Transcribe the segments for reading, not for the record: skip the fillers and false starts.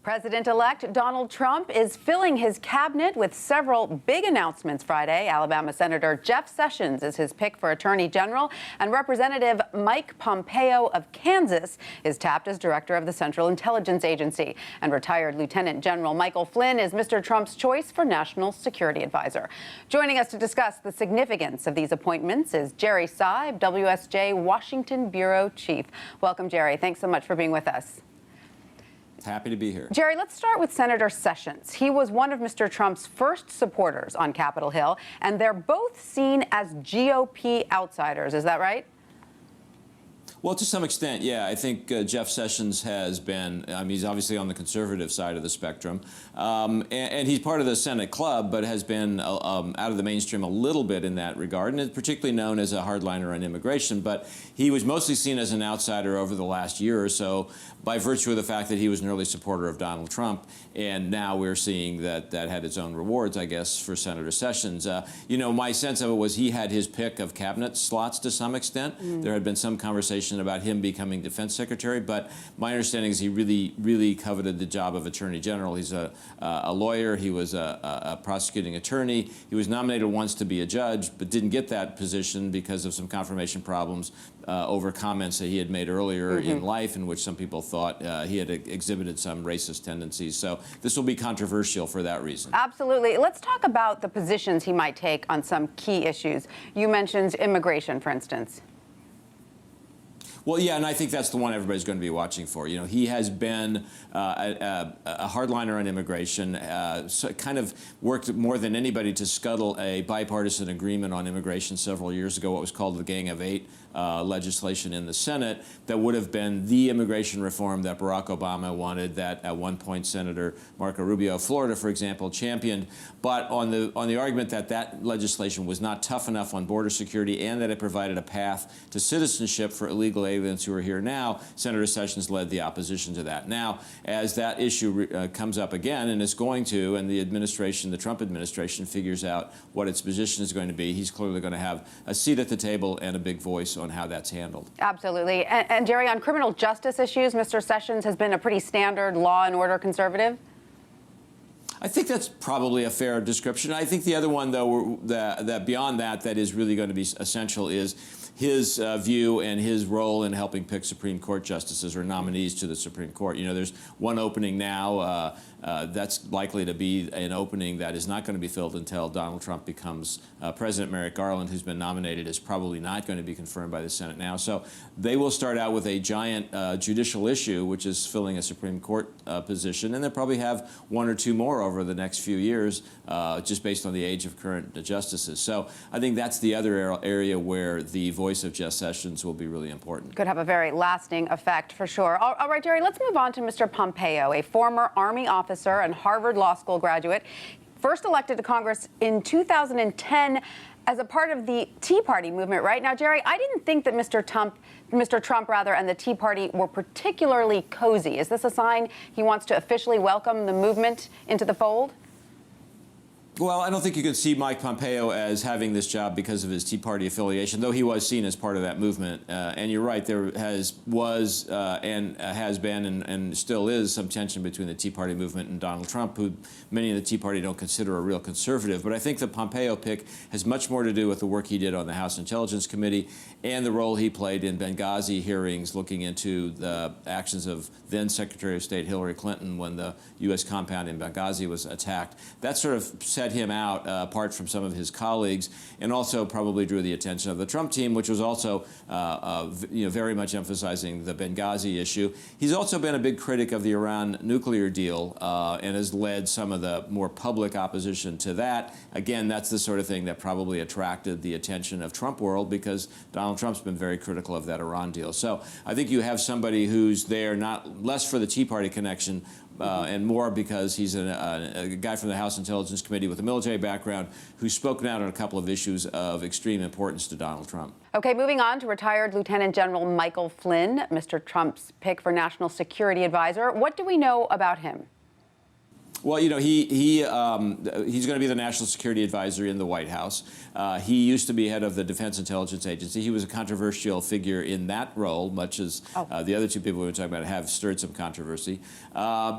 President-elect Donald Trump is filling his cabinet with several big announcements Friday. Alabama Senator Jeff Sessions is his pick for Attorney General, and Representative Mike Pompeo of Kansas is tapped as director of the Central Intelligence Agency. And retired Lieutenant General Michael Flynn is Mr. Trump's choice for National Security Advisor. Joining us to discuss the significance of these appointments is Jerry Seib, WSJ Washington Bureau Chief. Welcome, Jerry. Thanks so much for being with us. Happy to be here. Jerry, let's start with Senator Sessions. He was one of Mr. Trump's first supporters on Capitol Hill, and they're both seen as GOP outsiders. Is that right? Well, to some extent, yeah. I think Jeff Sessions has been, he's obviously on the conservative side of the spectrum, and he's part of the Senate club, but has been out of the mainstream a little bit in that regard, and is particularly known as a hardliner on immigration. But he was mostly seen as an outsider over the last year or so by virtue of the fact that he was an early supporter of Donald Trump, and now we're seeing that that had its own rewards, I guess, for Senator Sessions. My sense of it was he had his pick of cabinet slots to some extent. There had been some conversation about him becoming defense secretary, but my understanding is he really coveted the job of attorney general. He's a lawyer. He was a prosecuting attorney. He was nominated once to be a judge, but didn't get that position because of some confirmation problems over comments that he had made earlier in life, in which some people thought he had exhibited some racist tendencies. So this will be controversial for that reason. Absolutely. Let's talk about the positions he might take on some key issues. You mentioned immigration, for instance. Well, yeah, and I think that's the one everybody's going to be watching for. You know, he has been a hardliner on immigration, so kind of worked more than anybody to scuttle a bipartisan agreement on immigration several years ago, what was called the Gang of Eight legislation in the Senate that would have been the immigration reform that Barack Obama wanted, that at one point Senator Marco Rubio of Florida, for example, championed. But on the argument that that legislation was not tough enough on border security and that it provided a path to citizenship for illegal aliens who are here now, Senator Sessions led the opposition to that. Now, as that issue comes up again, and it's going to, and the administration, the Trump administration, figures out what its position is going to be, he's clearly going to have a seat at the table and a big voice on how that's handled. Absolutely. And Jerry, on criminal justice issues, Mr. Sessions has been a pretty standard law and order conservative. I think that's probably a fair description. I think the other one, though, that beyond that is really going to be essential is his view and his role in helping pick Supreme Court justices or nominees to the Supreme Court. You know, there's one opening now. That's likely to be an opening that is not going to be filled until Donald Trump becomes president. Merrick Garland, who's been nominated, is probably not going to be confirmed by the Senate now. So they will start out with a giant judicial issue, which is filling a Supreme Court position, and they'll probably have one or two more over the next few years, just based on the age of current justices. So I think that's the other area where the voice of Jeff Sessions will be really important. Could have a very lasting effect, for sure. All right, Jerry, let's move on to Mr. Pompeo, a former Army officer and Harvard Law School graduate, first elected to Congress in 2010 as a part of the Tea Party movement, right? Now, Jerry, I didn't think that Mr. Trump and the Tea Party were particularly cozy. Is this a sign he wants to officially welcome the movement into the fold? Well, I don't think you could see Mike Pompeo as having this job because of his Tea Party affiliation, though he was seen as part of that movement. And you're right, there has been and still is some tension between the Tea Party movement and Donald Trump, who many in the Tea Party don't consider a real conservative. But I think the Pompeo pick has much more to do with the work he did on the House Intelligence Committee and the role he played in Benghazi hearings looking into the actions of then Secretary of State Hillary Clinton when the U.S. compound in Benghazi was attacked. That sort of set him out apart from some of his colleagues, and also probably drew the attention of the Trump team, which was also very much emphasizing the Benghazi issue. He's also been a big critic of the Iran nuclear deal and has led some of the more public opposition to that. Again, that's the sort of thing that probably attracted the attention of Trump world, because Donald Trump's been very critical of that Iran deal. So I think you have somebody who's there not less for the Tea Party connection, and more because he's a guy from the House Intelligence Committee with a military background who's spoken out on a couple of issues of extreme importance to Donald Trump. Okay, moving on to retired Lieutenant General Michael Flynn, Mr. Trump's pick for National Security Advisor. What do we know about him? Well, you know, he's going to be the national security advisor in the White House. He used to be head of the Defense Intelligence Agency. He was a controversial figure in that role, much as the other two people we were talking about have stirred some controversy,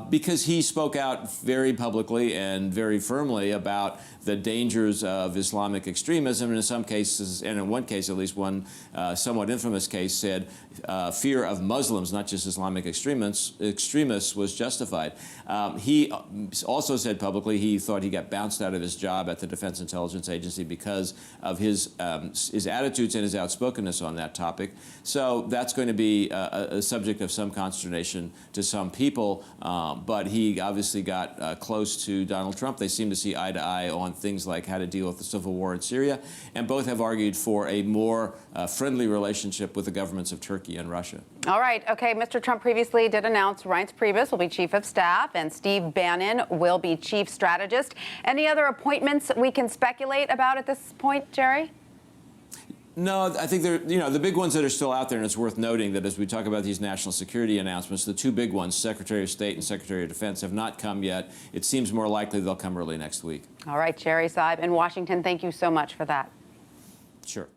because he spoke out very publicly and very firmly about the dangers of Islamic extremism, and in some cases, and in one case, at least one somewhat infamous case, said fear of Muslims, not just Islamic extremists was justified. He also said publicly he thought he got bounced out of his job at the Defense Intelligence Agency because of his attitudes and his outspokenness on that topic. So that's going to be a subject of some consternation to some people, but he obviously got close to Donald Trump. They seem to see eye to eye on things like how to deal with the civil war in Syria, and both have argued for a more friendly relationship with the governments of Turkey and Russia. All right. Okay. Mr. Trump previously did announce Reince Priebus will be chief of staff and Steve Bannon will be chief strategist. Any other appointments we can speculate about at this point, Jerry? No, I think the big ones that are still out there, and it's worth noting that as we talk about these national security announcements, the two big ones, Secretary of State and Secretary of Defense, have not come yet. It seems more likely they'll come early next week. All right, Jerry Seib in Washington, thank you so much for that. Sure.